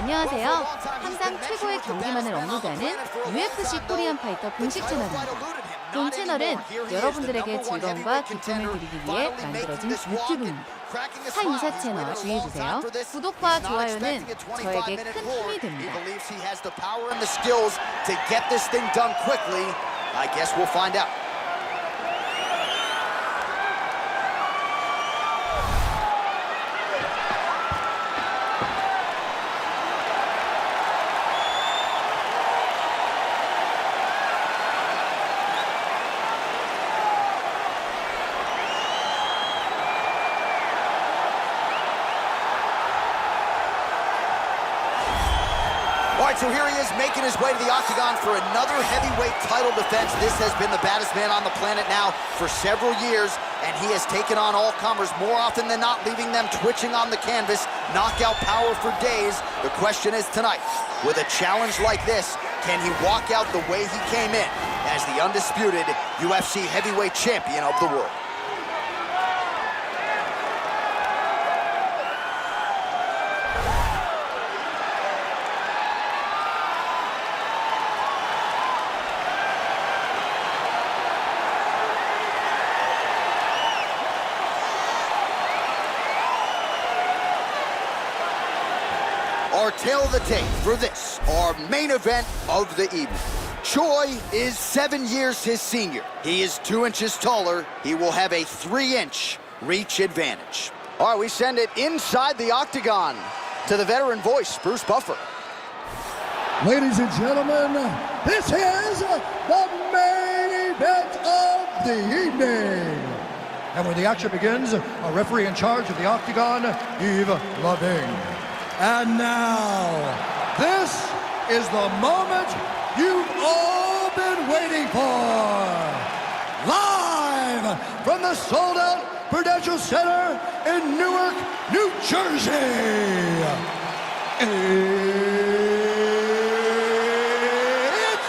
안녕하세요. 항상 최고의 경기만을 업로드하는 UFC 코리안파이터 공식 채널입니다. 본 채널은 여러분들에게 즐거움과 기쁨을 드리기 위해 만들어진 유튜브입니다. 사유사 채널 주의해주세요. 구독과 좋아요는 저에게 큰 힘이 됩니다. All right, so here he is making his way to the octagon for another heavyweight title defense. This has been the baddest man on the planet now for several years, and he has taken on all comers more often than not, leaving them twitching on the canvas. Knockout power for days. The question is tonight, with a challenge like this, can he walk out the way he came in as the undisputed UFC heavyweight champion of the world? Our tale of the tape for this, our main event of the evening. Choi is 7 years his senior. He is 2 inches taller. He will have a 3-inch reach advantage. All right, we send it inside the octagon to the veteran voice, Bruce Buffer. Ladies and gentlemen, this is the main event of the evening. And when the action begins, a referee in charge of the octagon, Yves Lavigne. And now, this is the moment you've all been waiting for. Live from the sold-out Prudential Center in Newark, New Jersey. It's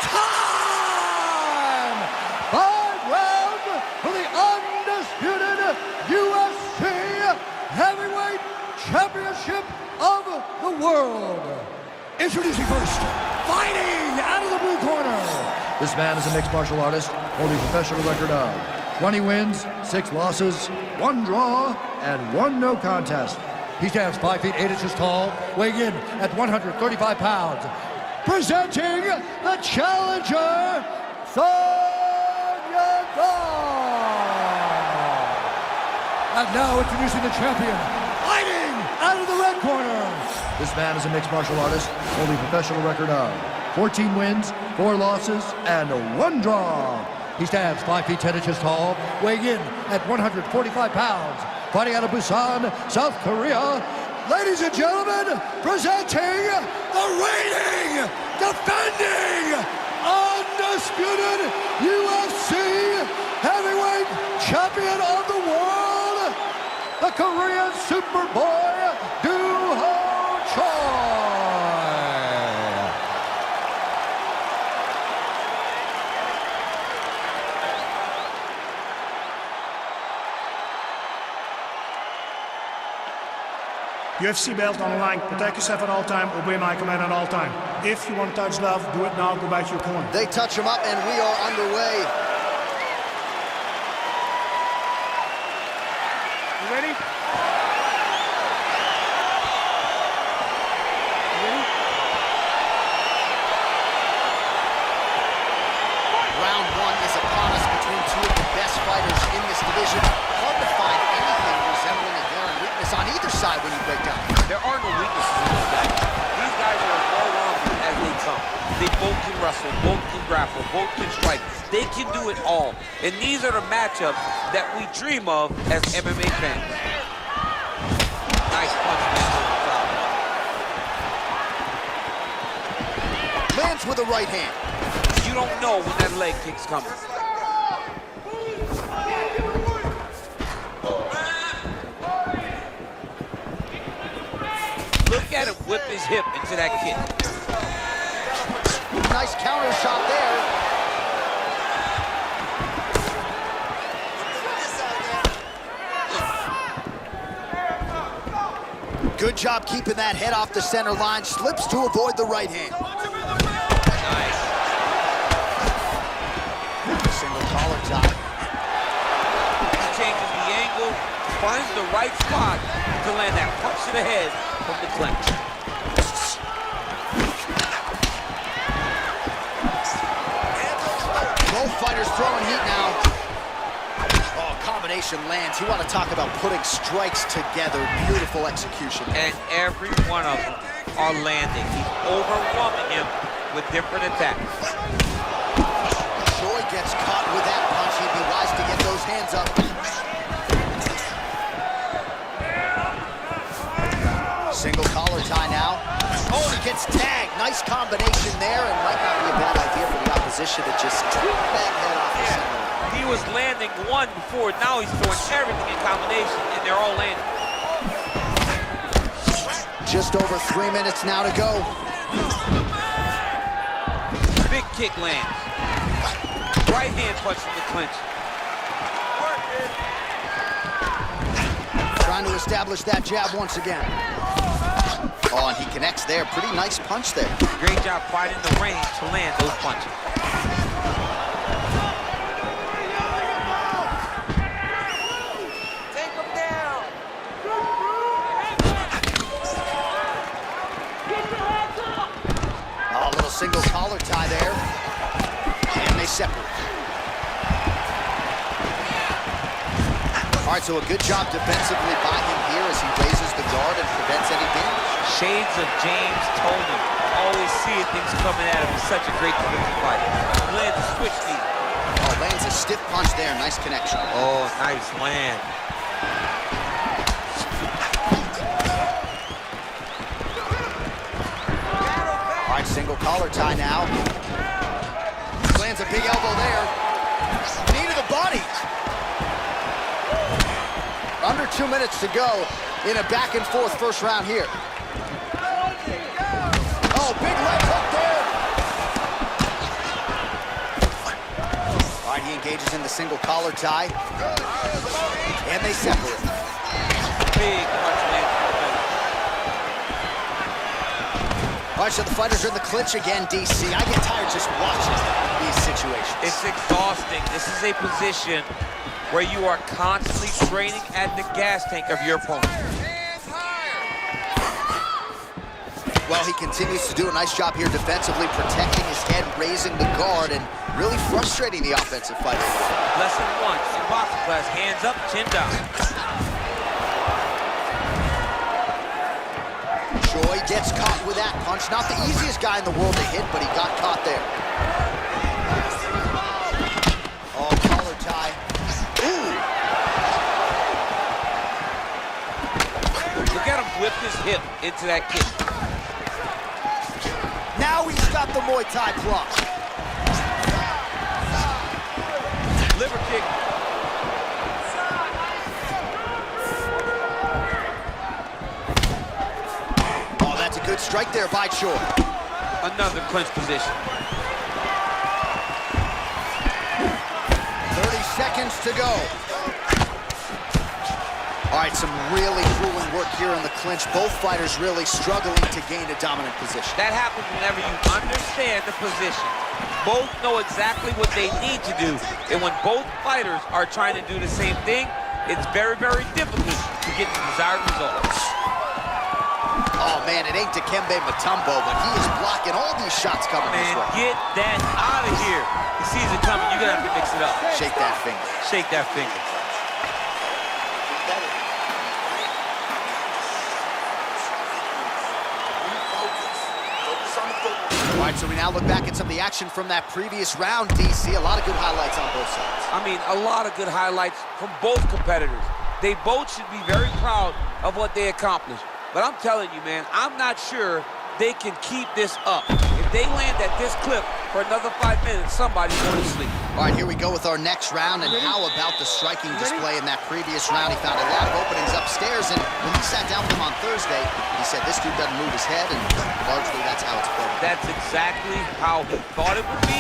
time! 5 rounds for the undisputed UFC Heavyweight Championship of the world. Introducing first, fighting out of the blue corner. This man is a mixed martial artist holding a professional record of 20 wins, 6 losses, 1 draw, and 1 no contest. He stands 5 feet 8 inches tall, weighing in at 135 pounds. Presenting the challenger, Sonya Dawn. And now introducing the champion, fighting out of the red corner. This man is a mixed martial artist holding a professional record of 14 wins, 4 losses, and 1 draw. He stands 5 feet 10 inches tall, weighing in at 145 pounds. Fighting out of Busan, South Korea. Ladies and gentlemen, presenting the reigning, defending, undisputed UFC heavyweight champion of the world, the Korean Superboy, Doo-Ho Choi. UFC belt on the line. Protect yourself at all time. Obey my command at all time. If you want to touch love, do it now. Go back to your corner. They touch him up, and we are underway. You ready? Round 1 is upon us between 2 of the best fighters in this division. Hard to find anything resembling a glaring weakness on either side when you break down. There are no weaknesses in this guy. These guys are as well-rounded as they come. They both can wrestle, both can grapple, both can strike. They can do it all. And these are the matchups that we dream of as MMA fans. Nice punch, man. Lands with a right hand. You don't know when that leg kick's coming. Look at him whip his hip into that kick. Nice counter shot there. Good job keeping that head off the center line. Slips to avoid the right hand. Nice. Single collar tie. He changes the angle, finds the right spot to land that punch to the head from the clinch. Both fighters throwing heat now. Oh, combination lands. You want to talk about putting strikes together. Beautiful execution. And every one of them are landing. He's overwhelming him with different attacks. Choi gets caught with that punch. He'd be wise to get those hands up. Single collar tie now. Oh, he gets tagged. Nice combination there, and might not be a bad idea for the opposition to just tweak that head off the center line. He was landing one before. Now he's throwing everything in combination, and they're all landing. Just over 3 minutes now to go. Big kick lands. Right hand punch from the clinch. Trying to establish that jab once again. Oh, and he connects there. Pretty nice punch there. Great job fighting the range to land those punches. Take him down. Oh, a little single collar tie there. And they separate. All right, so a good job defensively by him here as he raises the guard and prevents any damage. Shades of James Tony. Always seeing things coming at him. He's such a great defensive fighter. Lands a switch knee. Oh, lands a stiff punch there. Nice connection. Oh, nice land. All right, single collar tie now. Lands a big elbow there. Knee to the body. Under 2 minutes to go in a back and forth first round here. Oh, big leg hook there. All right, he engages in the single collar tie. And they separate. Big punch lands from the middle. All right, so the fighters are in the clinch again, DC. I get tired just watching these situations. It's exhausting. This is a position where you are constantly straining at the gas tank of your opponent. Well, he continues to do a nice job here defensively, protecting his head, raising the guard, and really frustrating the offensive fighter. Lesson one in boxing class, hands up, chin down. Choi gets caught with that punch. Not the easiest guy in the world to hit, but he got caught there. Oh, collar tie. Ooh. Look at him whip his hip into that kick. Now he's got the Muay Thai block. Liver kick. Oh, that's a good strike there by Choi. Another clinch position. 30 seconds to go. All right, some really grueling work here in the clinch. Both fighters really struggling to gain a dominant position. That happens whenever you understand the position. Both know exactly what they need to do. And when both fighters are trying to do the same thing, it's very, very difficult to get the desired results. Oh, man, it ain't Dikembe Mutombo, but he is blocking all these shots coming his Man, way. get that out of here. He sees it coming. You're going to have to mix it up. Shake that finger. Shake that finger. All right, so we now look back at some of the action from that previous round, DC. A lot of good highlights on both sides. I mean, a lot of good highlights from both competitors. They both should be very proud of what they accomplished. But I'm telling you, man, I'm not sure they can keep this up. If they land at this clip for another 5 minutes, somebody's going to sleep. All right, here we go with our next round. And how about the striking display in that previous round? He found a lot of openings upstairs. And when he sat down with him on Thursday, he said this dude doesn't move his head. And largely that's how it's played. That's exactly how he thought it would be.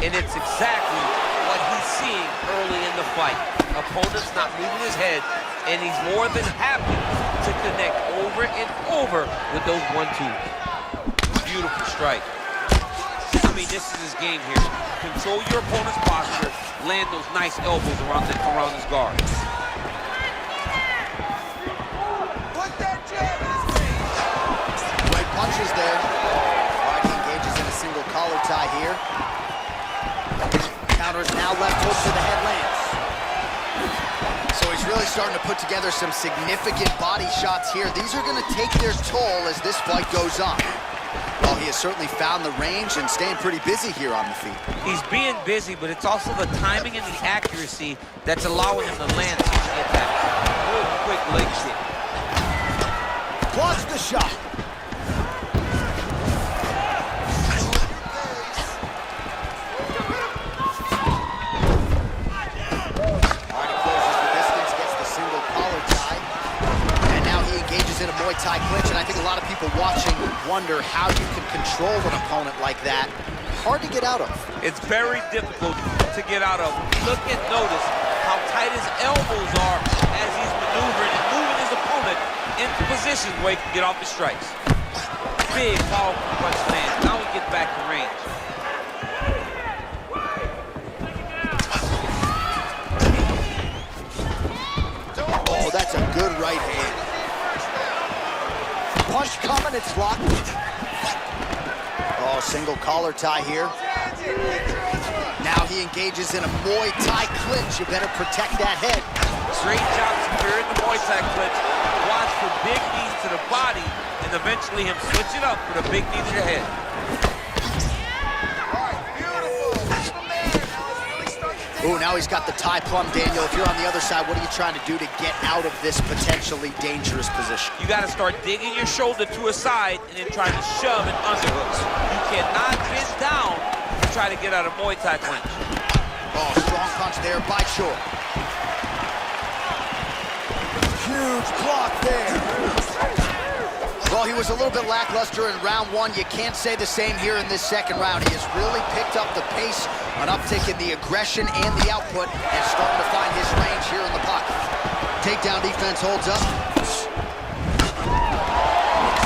And it's exactly what he's seeing early in the fight. Opponent's not moving his head. And he's more than happy to to connect over and over with those 1-2s. Beautiful strike. I mean, this is his game here. Control your opponent's posture, land those nice elbows around his guard. Right punches there. All right, he engages in a single collar tie here. Counters now, left hook to the head lands. So he's really starting to put together some significant body shots here. These are going to take their toll as this fight goes on. Well, he has certainly found the range and staying pretty busy here on the feet. He's being busy, but it's also the timing and the accuracy that's allowing him to land such attacks. Real quick leg kick. Blocks the shot. In a Muay Thai clinch, and I think a lot of people watching wonder how you can control an opponent like that. Hard to get out of. It's very difficult to get out of. Look and notice how tight his elbows are as he's maneuvering and moving his opponent into positions where he can get off his strikes. Big, powerful punch lands. Now he gets back to range. Oh, that's a good right hand. Punch coming, it's blocked. Oh, single collar tie here. Now he engages in a Muay Thai clinch. You better protect that head. Straight chops secure in the Muay Thai clinch. Watch for big knees to the body, and eventually him switch it up with a big knee to the head. Ooh, now he's got the Thai plum, Daniel. If you're on the other side, what are you trying to do to get out of this potentially dangerous position? You got to start digging your shoulder to a side and then trying to shove and underhooks. You cannot bend down to try to get out of Muay Thai clinch. Oh, strong punch there by Chor. Huge block there. Well, he was a little bit lackluster in round one. You can't say the same here in this second round. He has really picked up the pace, an uptick in the aggression and the output, and starting to find his range here in the pocket. Takedown defense holds up.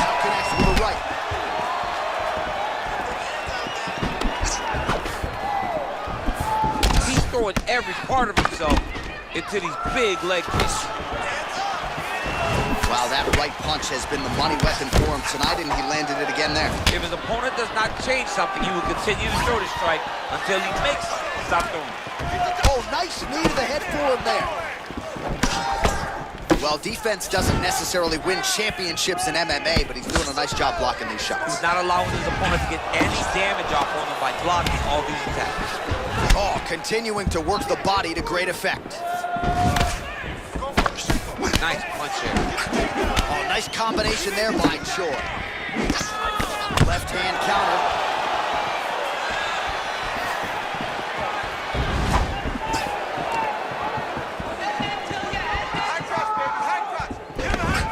Now connects with the right. He's throwing every part of himself into these big leg kicks. Wow, that right punch has been the money weapon for him tonight, and he landed it again there. If his opponent does not change something, he will continue to throw the strike until he makes it. Stop throwing. Oh, nice knee to the head for him there. Well, defense doesn't necessarily win championships in MMA, but he's doing a nice job blocking these shots. He's not allowing his opponent to get any damage off on him by blocking all these attacks. Oh, continuing to work the body to great effect. Nice punch here. Oh, nice combination there by Chor. Left hand counter.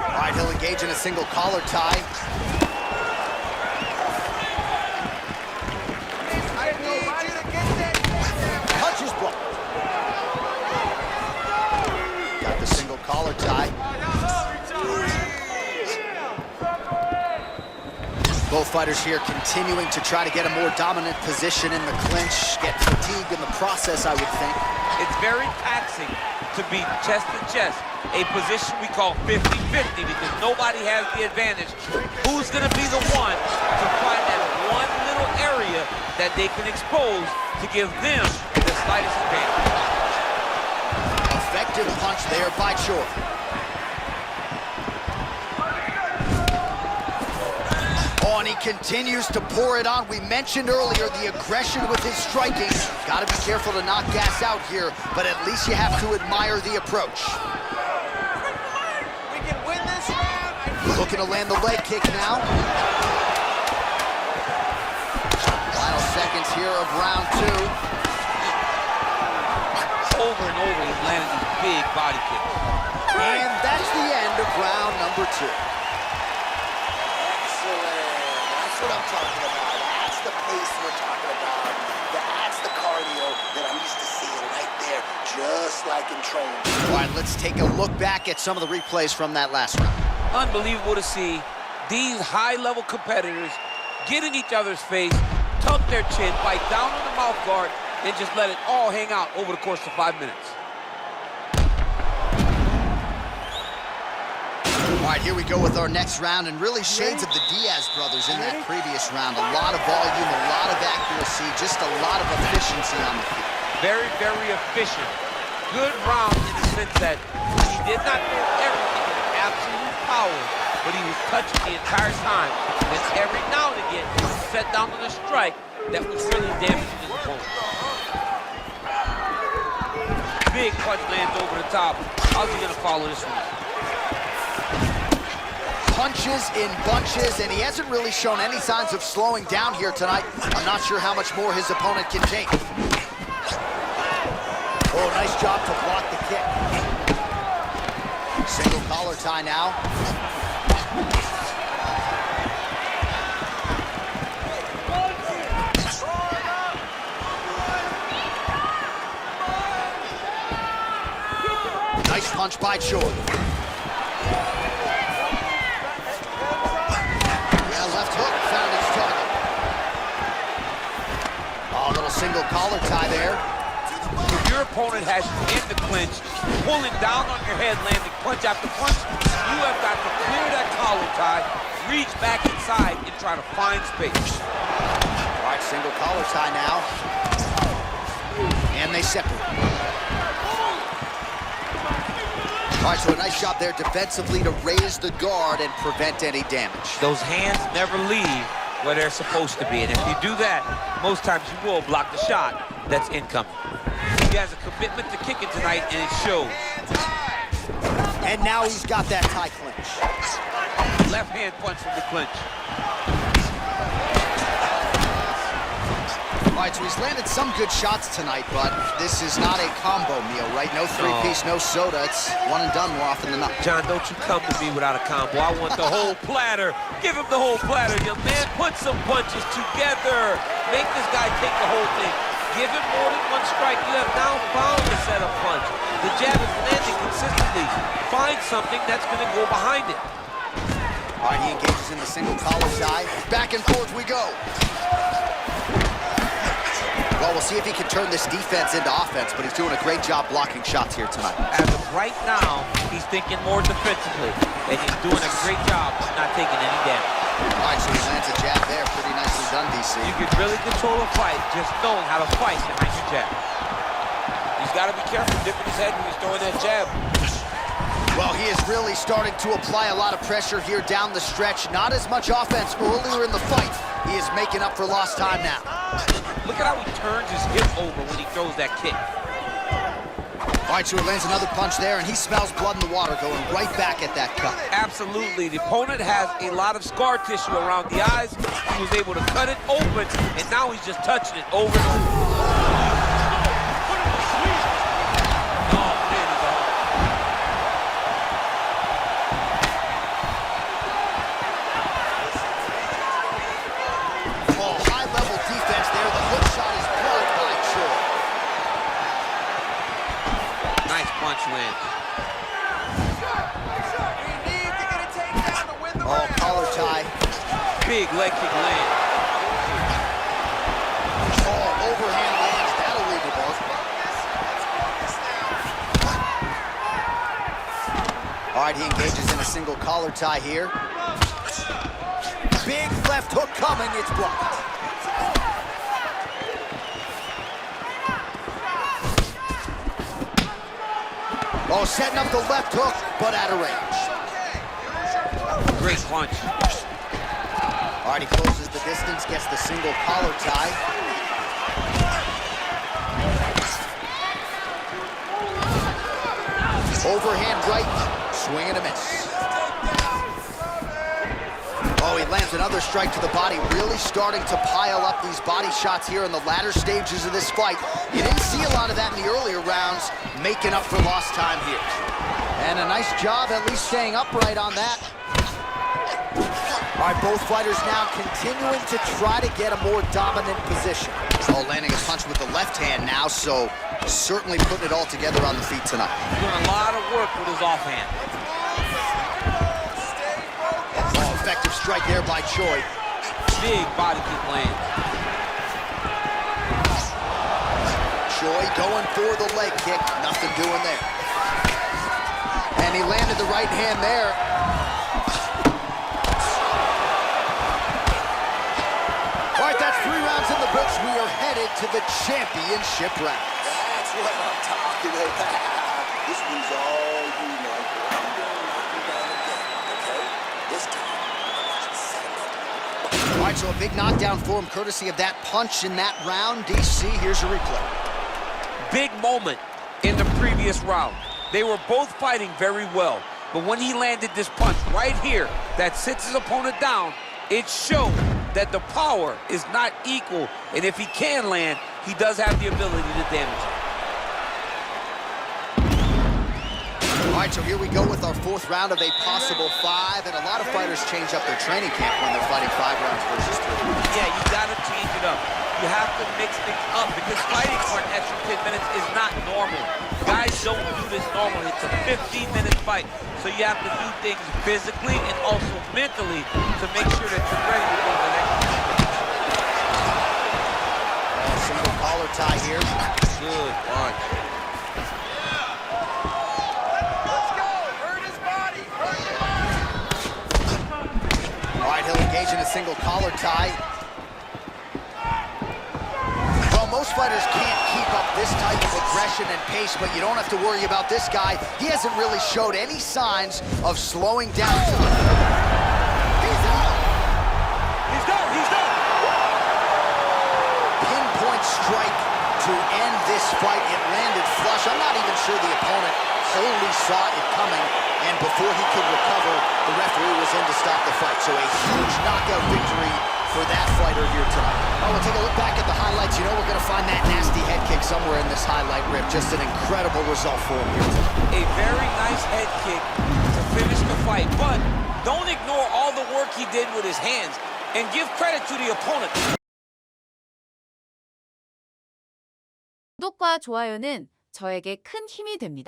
All right, he'll engage in a single collar tie. Punches blocked. Got the single collar tie. Both fighters here continuing to try to get a more dominant position in the clinch, get fatigued in the process, I would think. It's very taxing to be chest to chest, a position we call 50-50 because nobody has the advantage. Who's going to be the one to find that one little area that they can expose to give them the slightest advantage? Effective punch there by Chor. Oh, and he continues to pour it on. We mentioned earlier the aggression with his striking. Got to be careful to not gas out here, but at least you have to admire the approach. We can win this round. Looking to land the leg kick now. Final seconds here of round two. Over and over, he's landing these big body kicks. And that's the end of round number two. That's what I'm talking about. That's the pace we're talking about. That's the cardio that I'm used to seeing right there, just like in training. All right, let's take a look back at some of the replays from that last round. unbelievable to see these high-level competitors get in each other's face, tuck their chin, bite down on the mouth guard, and just let it all hang out over the course of 5 minutes. All right, here we go with our next round, and really shades of the Diaz brothers in that previous round. A lot of volume, a lot of accuracy, just a lot of efficiency on the field. Very, very efficient. Good round in the sense that he did not do everything with absolute power, but he was touching the entire time. And every now and again, he was set down on a strike that was really damaging his opponent. Big punch lands over the top. How's he gonna follow this one? Punches in bunches, and he hasn't really shown any signs of slowing down here tonight. I'm not sure how much more his opponent can take. Oh, nice job to block the kick. Single collar tie now. Nice punch by Short. Single collar tie there. If your opponent has you in the clinch, pulling down on your head, landing punch after punch, you have got to clear that collar tie, reach back inside, and try to find space. All right, single collar tie now. And they separate. All right, so a nice job there defensively to raise the guard and prevent any damage. Those hands never leave where they're supposed to be, and if you do that, most times you will block the shot that's incoming. He has a commitment to kicking tonight, and it shows. And now he's got that tie clinch. Left hand punch from the clinch. All right, so he's landed some good shots tonight, but this is not a combo meal, right? No three-piece, no soda. It's one and done more often than not. John, don't you come to me without a combo. I want the whole platter. Give him the whole platter, young man. Put some punches together. Make this guy take the whole thing. Give him more than one strike. You have now found the setup punch. The jab is landing consistently. Find something that's going to go behind it. All right, he engages in the single collar tie. Back and forth we go. Well, we'll see if he can turn this defense into offense, but he's doing a great job blocking shots here tonight. As of right now, he's thinking more defensively, and he's doing a great job of not taking any damage. All right, so he lands a jab there. Pretty nicely done, DC. You can really control a fight just knowing how to fight behind your jab. He's got to be careful dipping his head when he's throwing that jab. Well, he is really starting to apply a lot of pressure here down the stretch. Not as much offense earlier in the fight. He is making up for lost time now. Look at how he turns his hip over when he throws that kick. All right, so he lands another punch there, and he smells blood in the water, going right back at that cut. Absolutely. The opponent has a lot of scar tissue around the eyes. He was able to cut it open, and now he's just touching it over and over. Oh, collar tie. Big leg kick land. Oh, overhand lands. That'll leave the ball. All right, he engages in a single collar tie here. Big left hook coming. It's blocked. Oh, setting up the left hook, but out of range. Great punch. All right, he closes the distance, gets the single collar tie. Overhand right, swing and a miss. Oh, he lands another strike to the body, really starting to pile up these body shots here in the latter stages of this fight. You didn't see a lot of that in the earlier rounds, making up for lost time here. And a nice job at least staying upright on that. All right, both fighters now continuing to try to get a more dominant position. Oh, landing a punch with the left hand now, so certainly putting it all together on the feet tonight. Doing a lot of work with his offhand. effective strike there by Choi. Big body kick land. Choi going for the leg kick. Nothing doing there. And he landed the right hand there. All right, that's 3 rounds in the books. We are headed to the championship round. That's what I'm talking about. This one's all you, Michael. I'm gonna knock you down again, okay? This time, I'm gonna set him up. All right, so a big knockdown for him, courtesy of that punch in that round. DC, here's a replay. Big moment in the previous round. They were both fighting very well, but when he landed this punch right here that sits his opponent down, it showed that the power is not equal, and if he can land, he does have the ability to damage it. All right, so here we go with our 4th round of a possible 5, and a lot of fighters change up their training camp when they're fighting 5 rounds versus 3. Yeah, you gotta change it up. You have to mix things up because fighting for an extra 10 minutes is not normal. Guys don't do this normally. It's a 15-minute fight, so you have to do things physically and also mentally to make sure that you're ready to go to the next round. Single collar tie here. Good punch. All right, he'll engage in a single collar tie. Well, most fighters can't keep up this type of aggression and pace, but you don't have to worry about this guy. He hasn't really showed any signs of slowing down. He's out! He's done! He's done! Pinpoint strike to end this fight. It landed flush. I'm not even sure the opponent wholly saw it coming, and before he could recover, the referee was in to stop the fight. So a huge knockout victory for that fighter here tonight. Oh, we'll take a look back at the highlights. You know we're going to find that nasty head kick somewhere in this highlight rip. Just an incredible result for him here tonight. A very nice head kick to finish the fight, but don't ignore all the work he did with his hands, and give credit to the opponent. 구독과 좋아요는 저에게 큰 힘이 됩니다.